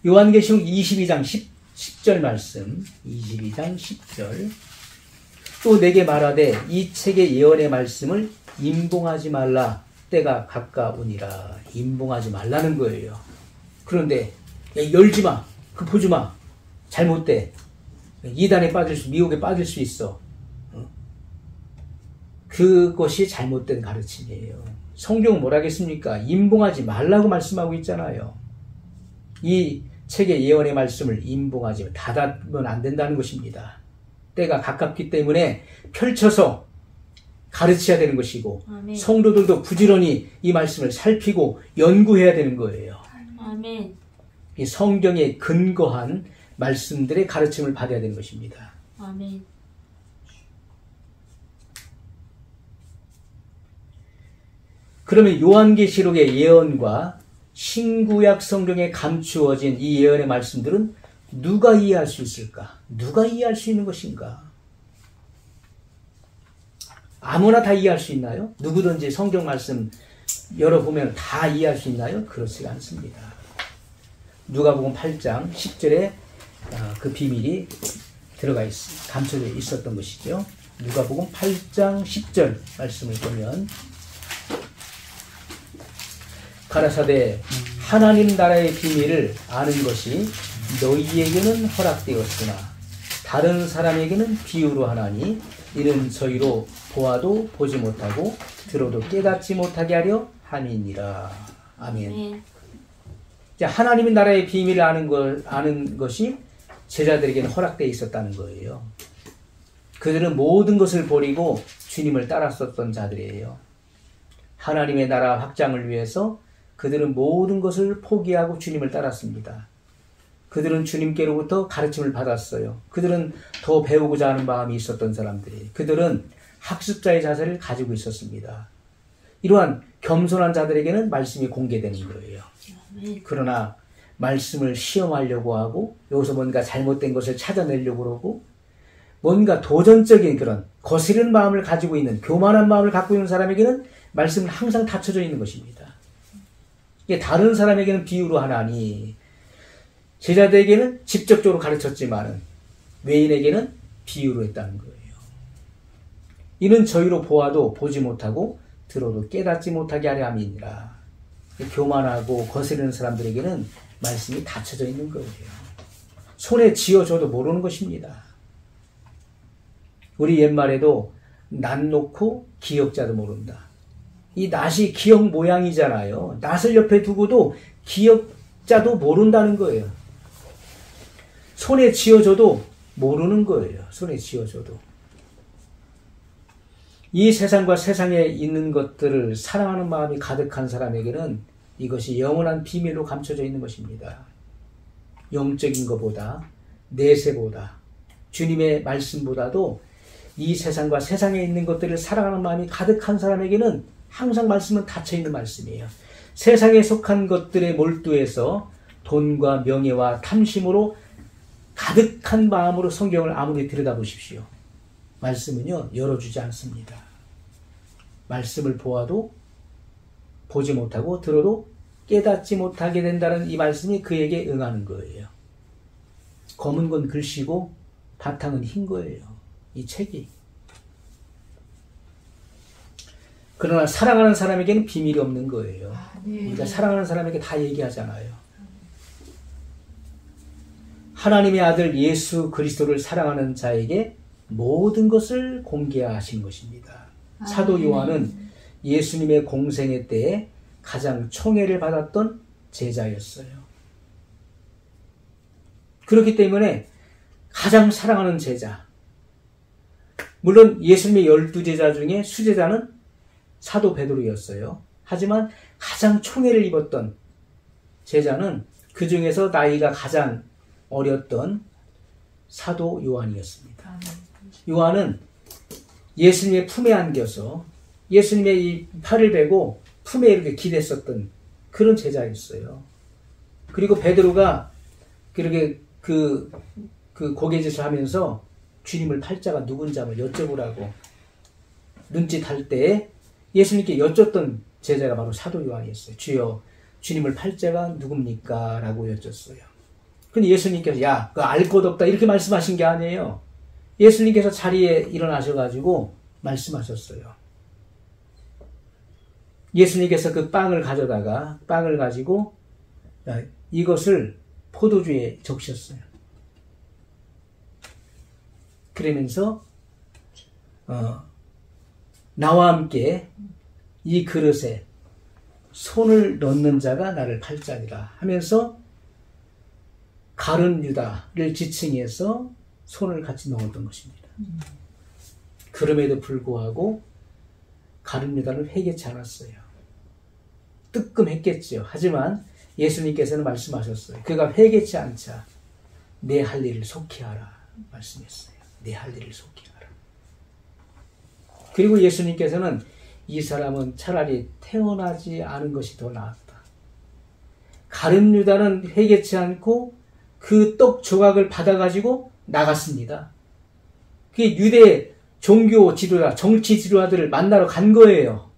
요한계시록 22장 10절 말씀, 22장 10절. 또 내게 말하되 이 책의 예언의 말씀을 임봉하지 말라. 때가 가까우니라. 임봉하지 말라는 거예요. 그런데 야, 열지 마. 그 보지 마. 잘못돼. 이단에 미혹에 빠질 수 있어. 그것이 잘못된 가르침이에요. 성경은 뭐라 하겠습니까? 임봉하지 말라고 말씀하고 있잖아요. 이 책의 예언의 말씀을 임봉하지 닫으면 안 된다는 것입니다. 때가 가깝기 때문에 펼쳐서 가르쳐야 되는 것이고 아멘. 성도들도 부지런히 이 말씀을 살피고 연구해야 되는 거예요. 아멘. 이 성경에 근거한 말씀들의 가르침을 받아야 되는 것입니다. 아멘. 그러면 요한계시록의 예언과 신구약 성경에 감추어진 이 예언의 말씀들은 누가 이해할 수 있을까? 누가 이해할 수 있는 것인가? 아무나 다 이해할 수 있나요? 누구든지 성경 말씀 열어보면 다 이해할 수 있나요? 그렇지 않습니다. 누가복음 8장 10절에 그 비밀이 감춰져 있었던 것이죠. 누가복음 8장 10절 말씀을 보면 가라사대 하나님 나라의 비밀을 아는 것이 너희에게는 허락되었으나 다른 사람에게는 비유로 하나니 이는 저희로 보아도 보지 못하고 들어도 깨닫지 못하게 하려 함이니라. 아멘. 자, 하나님의 나라의 비밀을 아는 것이 제자들에게는 허락되어 있었다는 거예요. 그들은 모든 것을 버리고 주님을 따랐었던 자들이에요. 하나님의 나라 확장을 위해서 그들은 모든 것을 포기하고 주님을 따랐습니다. 그들은 주님께로부터 가르침을 받았어요. 그들은 더 배우고자 하는 마음이 있었던 사람들이에요. 그들은 학습자의 자세를 가지고 있었습니다. 이러한 겸손한 자들에게는 말씀이 공개되는 거예요. 그러나 말씀을 시험하려고 하고 여기서 뭔가 잘못된 것을 찾아내려고 그러고 뭔가 도전적인 그런 거스른 마음을 가지고 있는 교만한 마음을 갖고 있는 사람에게는 말씀은 항상 닫혀져 있는 것입니다. 이게 다른 사람에게는 비유로 하나니 제자들에게는 직접적으로 가르쳤지만 외인에게는 비유로 했다는 거예요. 이는 저희로 보아도 보지 못하고 들어도 깨닫지 못하게 하려 함이니라. 교만하고 거스르는 사람들에게는 말씀이 닫혀져 있는 거예요. 손에 쥐어줘도 모르는 것입니다. 우리 옛말에도 낫 놓고 기역자도 모른다. 이 낫이 기역 모양이잖아요. 낫을 옆에 두고도 기역자도 모른다는 거예요. 손에 쥐어줘도 모르는 거예요. 손에 쥐어줘도. 이 세상과 세상에 있는 것들을 사랑하는 마음이 가득한 사람에게는 이것이 영원한 비밀로 감춰져 있는 것입니다. 영적인 것보다, 내세보다, 주님의 말씀보다도 이 세상과 세상에 있는 것들을 사랑하는 마음이 가득한 사람에게는 항상 말씀은 닫혀있는 말씀이에요. 세상에 속한 것들에 몰두해서 돈과 명예와 탐심으로 가득한 마음으로 성경을 아무리 들여다보십시오. 말씀은요, 열어주지 않습니다. 말씀을 보아도 보지 못하고 들어도 깨닫지 못하게 된다는 이 말씀이 그에게 응하는 거예요. 검은 건 글씨고 바탕은 흰 거예요. 이 책이. 그러나 사랑하는 사람에게는 비밀이 없는 거예요. 그러니까 사랑하는 사람에게 다 얘기하잖아요. 하나님의 아들 예수 그리스도를 사랑하는 자에게 모든 것을 공개하신 것입니다. 사도 요한은 예수님의 공생애 때에 가장 총애를 받았던 제자였어요. 그렇기 때문에 가장 사랑하는 제자, 물론 예수님의 12제자 중에 수제자는 사도 베드로였어요. 하지만 가장 총애를 입었던 제자는 그 중에서 나이가 가장 어렸던 사도 요한이었습니다. 요한은 예수님의 품에 안겨서 예수님의 이 팔을 베고 품에 이렇게 기댔었던 그런 제자였어요. 그리고 베드로가 그렇게 그 고개짓을 하면서 주님을 팔자가 누군지 한번 여쭤보라고 눈짓할 때 예수님께 여쭸던 제자가 바로 사도 요한이었어요. 주여, 주님을 팔자가 누굽니까? 라고 여쭸어요. 근데 예수님께서 야, 그거 알 것 없다 이렇게 말씀하신 게 아니에요. 예수님께서 자리에 일어나셔가지고 말씀하셨어요. 예수님께서 그 빵을 가져다가 빵을 가지고 이것을 포도주에 적셨어요. 그러면서 나와 함께 이 그릇에 손을 넣는 자가 나를 팔자니라 하면서 가룟 유다를 지칭해서 손을 같이 넣었던 것입니다. 그럼에도 불구하고 가룟 유다는 회개치 않았어요. 뜨끔했겠죠. 하지만 예수님께서는 말씀하셨어요. 그가 회개치 않자 내 할 일을 속히 하라 말씀했어요. 내 할 일을 속히 하라. 그리고 예수님께서는 이 사람은 차라리 태어나지 않은 것이 더 나았다. 가룟 유다는 회개치 않고 그 떡 조각을 받아가지고 나갔습니다. 그게 유대 종교 지도자, 정치 지도자들을 만나러 간 거예요.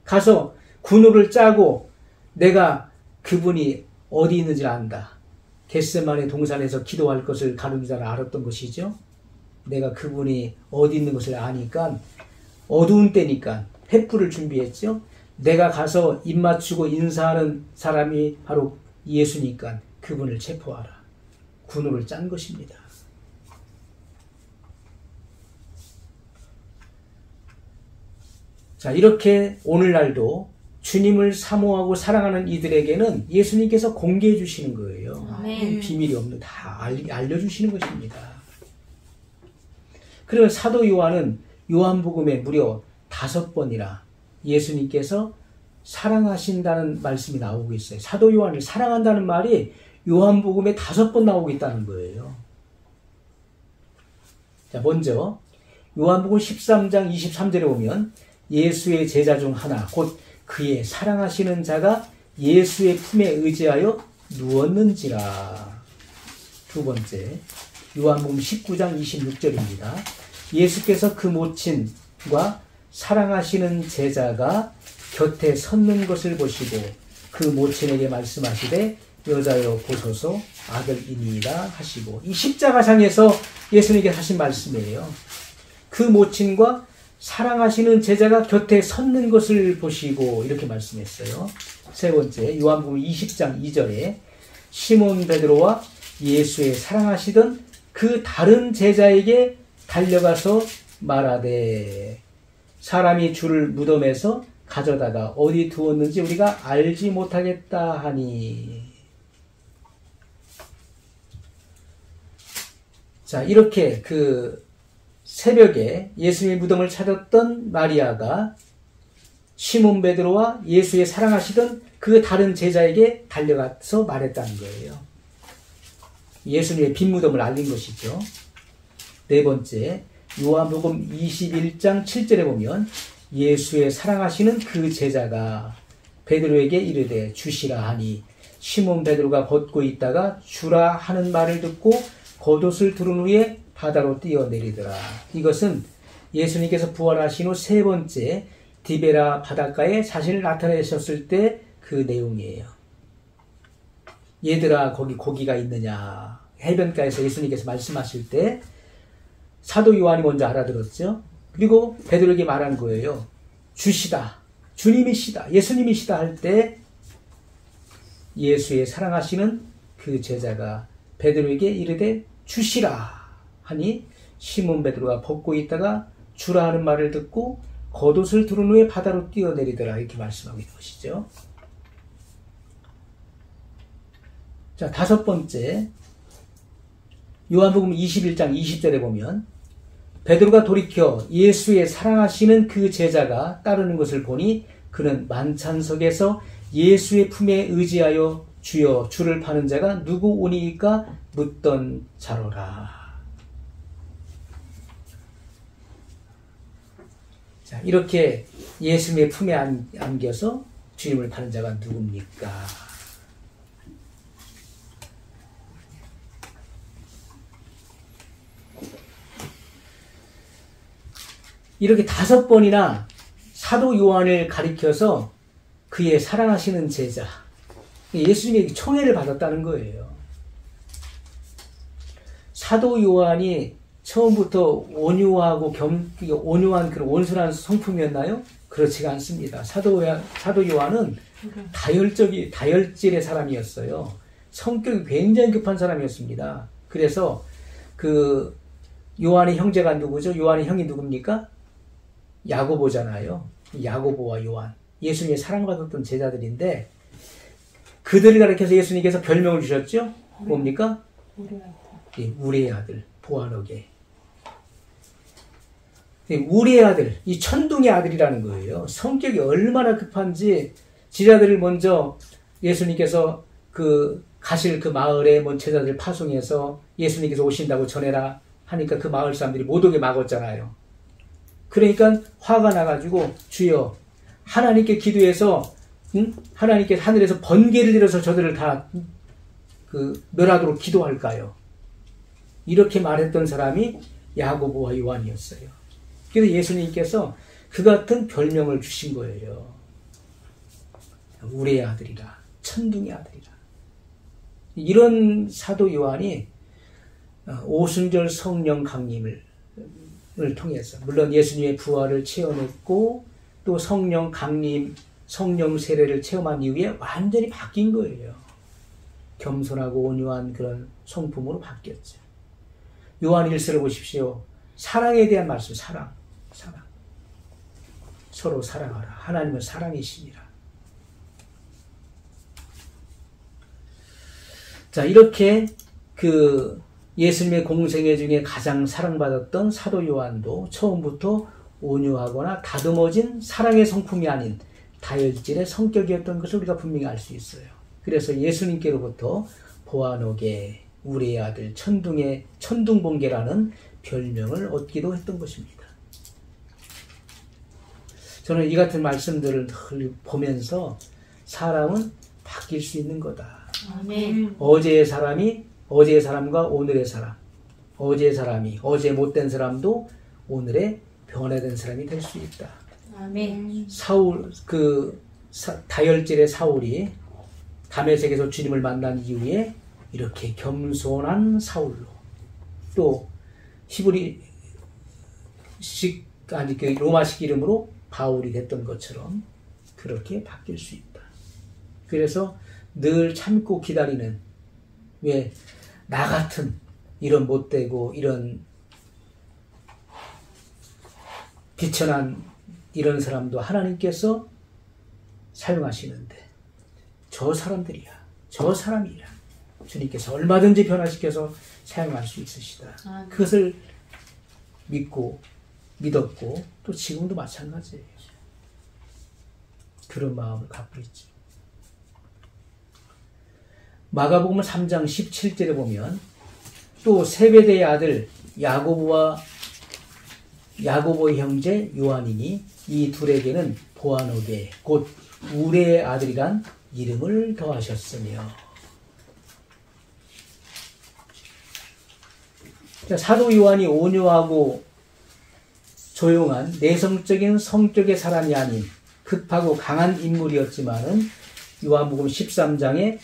가서 군호를 짜고 내가 그분이 어디 있는지 안다. 겟세마네 동산에서 기도할 것을 가룟 유다는 알았던 것이죠. 내가 그분이 어디 있는 것을 아니까 어두운 때니까 횃불을 준비했죠. 내가 가서 입 맞추고 인사하는 사람이 바로 예수니까 그분을 체포하라. 군호를 짠 것입니다. 자, 이렇게 오늘날도 주님을 사모하고 사랑하는 이들에게는 예수님께서 공개해 주시는 거예요. 아멘. 비밀이 없는 다 알려주시는 것입니다. 그러면 사도 요한은 요한복음에 무려 5번이나 예수님께서 사랑하신다는 말씀이 나오고 있어요. 사도 요한을 사랑한다는 말이 요한복음에 5번 나오고 있다는 거예요. 자, 먼저 요한복음 13장 23절에 보면 예수의 제자 중 하나 곧 그의 사랑하시는 자가 예수의 품에 의지하여 누웠는지라. 두 번째 요한복음 19장 26절입니다. 예수께서 그 모친과 사랑하시는 제자가 곁에 섰는 것을 보시고 그 모친에게 말씀하시되 여자여 보소서 아들이니이다 하시고, 이 십자가상에서 예수님께서 하신 말씀이에요. 그 모친과 사랑하시는 제자가 곁에 섰는 것을 보시고 이렇게 말씀했어요. 세 번째 요한복음 20장 2절에 시몬 베드로와 예수의 사랑하시던 그 다른 제자에게 달려가서 말하되 사람이 주를 무덤에서 가져다가 어디 두었는지 우리가 알지 못하겠다 하니. 자, 이렇게 그 새벽에 예수님의 무덤을 찾았던 마리아가 시몬 베드로와 예수의 사랑하시던 그 다른 제자에게 달려가서 말했다는 거예요. 예수님의 빈 무덤을 알린 것이죠. 네 번째, 요한복음 21장 7절에 보면 예수의 사랑하시는 그 제자가 베드로에게 이르되 주시라 하니 시몬 베드로가 걷고 있다가 주라 하는 말을 듣고 겉옷을 두른 후에 바다로 뛰어내리더라. 이것은 예수님께서 부활하신 후 세 번째 디베라 바닷가에 자신을 나타내셨을 때 그 내용이에요. 얘들아 거기 고기가 있느냐. 해변가에서 예수님께서 말씀하실 때 사도 요한이 먼저 알아들었죠. 그리고 베드로에게 말한 거예요. 주시다. 주님이시다. 예수님이시다 할 때 예수의 사랑하시는 그 제자가 베드로에게 이르되 주시라 하니 시몬 베드로가 벗고 있다가 주라 하는 말을 듣고 겉옷을 두른 후에 바다로 뛰어내리더라. 이렇게 말씀하고 있는 것이죠. 자, 다섯 번째 요한복음 21장 20절에 보면 베드로가 돌이켜 예수의 사랑하시는 그 제자가 따르는 것을 보니 그는 만찬석에서 예수의 품에 의지하여 주여 주를 파는 자가 누구 오니이까 묻던 자로라. 자, 이렇게 예수님의 품에 안겨서 주님을 파는 자가 누굽니까? 이렇게 5번이나 사도 요한을 가리켜서 그의 사랑하시는 제자, 예수님에게 청해를 받았다는 거예요. 사도 요한이 처음부터 온유하고 온유한 그런 온순한 성품이었나요? 그렇지가 않습니다. 사도 요한은 다혈질의 사람이었어요. 성격이 굉장히 급한 사람이었습니다. 그래서 그 요한의 형제가 누구죠? 요한의 형이 누굽니까? 야고보잖아요. 야고보와 요한. 예수님의 사랑받았던 제자들인데 그들을 가리켜서 예수님께서 별명을 주셨죠? 뭡니까? 우리의 아들, 보아노게. 우리의 아들, 이 천둥의 아들이라는 거예요. 성격이 얼마나 급한지 제자들을 먼저 예수님께서 가실 그 마을에 제자들 파송해서 예수님께서 오신다고 전해라 하니까 그 마을 사람들이 못 오게 막았잖아요. 그러니까 화가 나가지고 주여 하나님께 기도해서 하나님께 하늘에서 번개를 내려서 저들을 다 멸하도록 기도할까요? 이렇게 말했던 사람이 야고보와 요한이었어요. 그래서 예수님께서 그 같은 별명을 주신 거예요. 우리의 아들이라, 천둥의 아들이라. 이런 사도 요한이 오순절 성령 강림을 통해서 물론 예수님의 부활을 체험했고 또 성령 강림, 성령 세례를 체험한 이후에 완전히 바뀐 거예요. 겸손하고 온유한 그런 성품으로 바뀌었죠. 요한 1서를 보십시오. 사랑에 대한 말씀, 사랑. 서로 사랑하라. 하나님은 사랑이시니라. 자, 이렇게 예수님의 공생애 중에 가장 사랑받았던 사도 요한도 처음부터 온유하거나 다듬어진 사랑의 성품이 아닌 다혈질의 성격이었던 것을 우리가 분명히 알 수 있어요. 그래서 예수님께로부터 보아노게, 우리의 아들, 천둥번개라는 별명을 얻기도 했던 것입니다. 저는 이 같은 말씀들을 늘 보면서 사람은 바뀔 수 있는 거다. 아멘. 어제의 사람과 오늘의 사람, 어제의 사람이 어제 못된 사람도 오늘의 변화된 사람이 될 수 있다. 아멘. 다혈질의 사울이 다메섹에서 주님을 만난 이후에 이렇게 겸손한 사울로 또 로마식 이름으로 바울이 됐던 것처럼 그렇게 바뀔 수 있다. 그래서 늘 참고 기다리는, 왜 나 같은 이런 못되고 이런 비천한 이런 사람도 하나님께서 사용하시는데 저 사람이야 주님께서 얼마든지 변화시켜서 사용할 수 있으시다. 그것을 믿었고 또 지금도 마찬가지예요. 그런 마음을 갖고 있죠. 마가복음 3장 17절에 보면 또 세베대의 아들 야고보의 형제 요한이니 이 둘에게는 보아노게 곧 우레의 아들이란 이름을 더하셨으며. 사도 요한이 온유하고 조용한 내성적인 성격의 사람이 아닌 급하고 강한 인물이었지만은 요한복음 13장에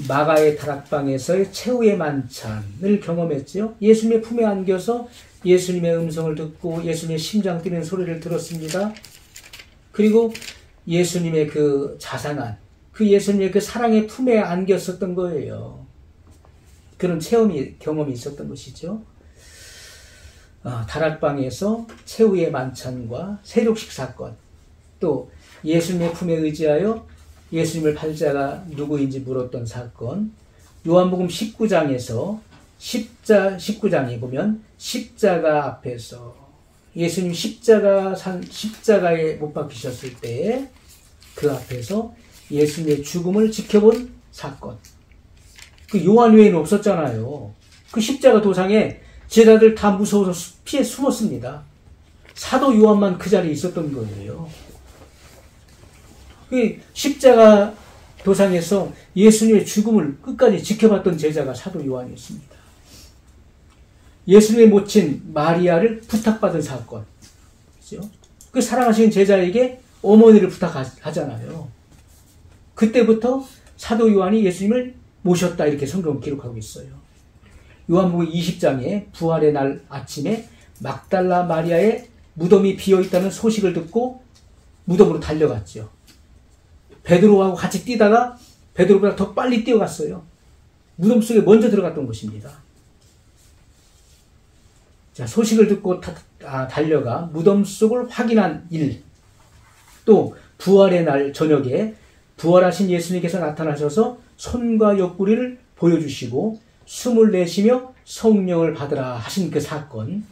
마가의 다락방에서의 최후의 만찬을 경험했죠. 예수님의 품에 안겨서 예수님의 음성을 듣고 예수님의 심장 뛰는 소리를 들었습니다. 그리고 예수님의 그 자상한 예수님의 그 사랑의 품에 안겼었던 거예요. 그런 경험이 있었던 것이죠. 다락방에서 최후의 만찬과 세족식 사건, 또 예수님의 품에 의지하여 예수님을 팔자가 누구인지 물었던 사건, 요한복음 19장에 보면 십자가 앞에서 예수님 십자가에 못 박히셨을 때 그 앞에서 예수님의 죽음을 지켜본 사건. 그 요한 외에는 없었잖아요. 그 십자가 도상에 제자들 다 무서워서 피해 숨었습니다. 사도 요한만 그 자리에 있었던 거예요. 그 십자가 도상에서 예수님의 죽음을 끝까지 지켜봤던 제자가 사도 요한이었습니다. 예수님의 모친 마리아를 부탁받은 사건. 그렇죠? 그 사랑하시는 제자에게 어머니를 부탁하잖아요. 그때부터 사도 요한이 예수님을 모셨다 이렇게 성경은 기록하고 있어요. 요한복음 20장에 부활의 날 아침에 막달라 마리아의 무덤이 비어있다는 소식을 듣고 무덤으로 달려갔죠. 베드로하고 같이 뛰다가 베드로보다 더 빨리 뛰어갔어요. 무덤 속에 먼저 들어갔던 것입니다. 자, 소식을 듣고 달려가 무덤 속을 확인한 일, 또 부활의 날 저녁에 부활하신 예수님께서 나타나셔서 손과 옆구리를 보여주시고 숨을 내쉬며 성령을 받으라 하신 그 사건,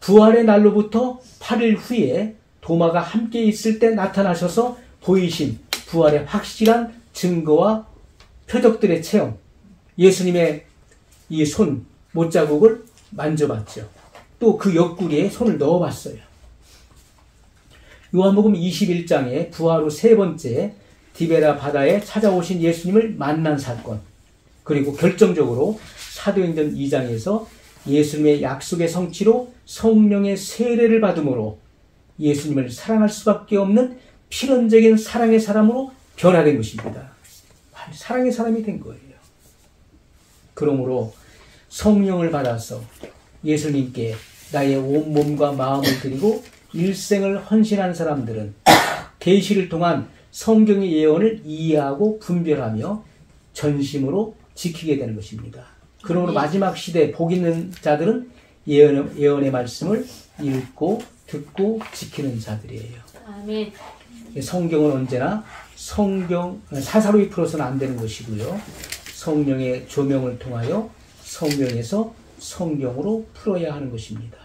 부활의 날로부터 8일 후에 도마가 함께 있을 때 나타나셔서 보이신 부활의 확실한 증거와 표적들의 체험, 예수님의 이 손 못자국을 만져봤죠. 또 그 옆구리에 손을 넣어봤어요. 요한복음 21장에 부활 후 세 번째 디베라 바다에 찾아오신 예수님을 만난 사건, 그리고 결정적으로 사도행전 2장에서 예수님의 약속의 성취로 성령의 세례를 받음으로 예수님을 사랑할 수밖에 없는 필연적인 사랑의 사람으로 변화된 것입니다. 사랑의 사람이 된 거예요. 그러므로 성령을 받아서 예수님께 나의 온몸과 마음을 드리고 일생을 헌신한 사람들은 계시를 통한 성경의 예언을 이해하고 분별하며 전심으로 지키게 되는 것입니다. 그러므로 마지막 시대 복 있는 자들은 예언의 말씀을 읽고 듣고 지키는 자들이에요. 아멘. 성경은 언제나 사사로이 풀어서는 안 되는 것이고요. 성령의 조명을 통하여 성령에서 성경으로 풀어야 하는 것입니다.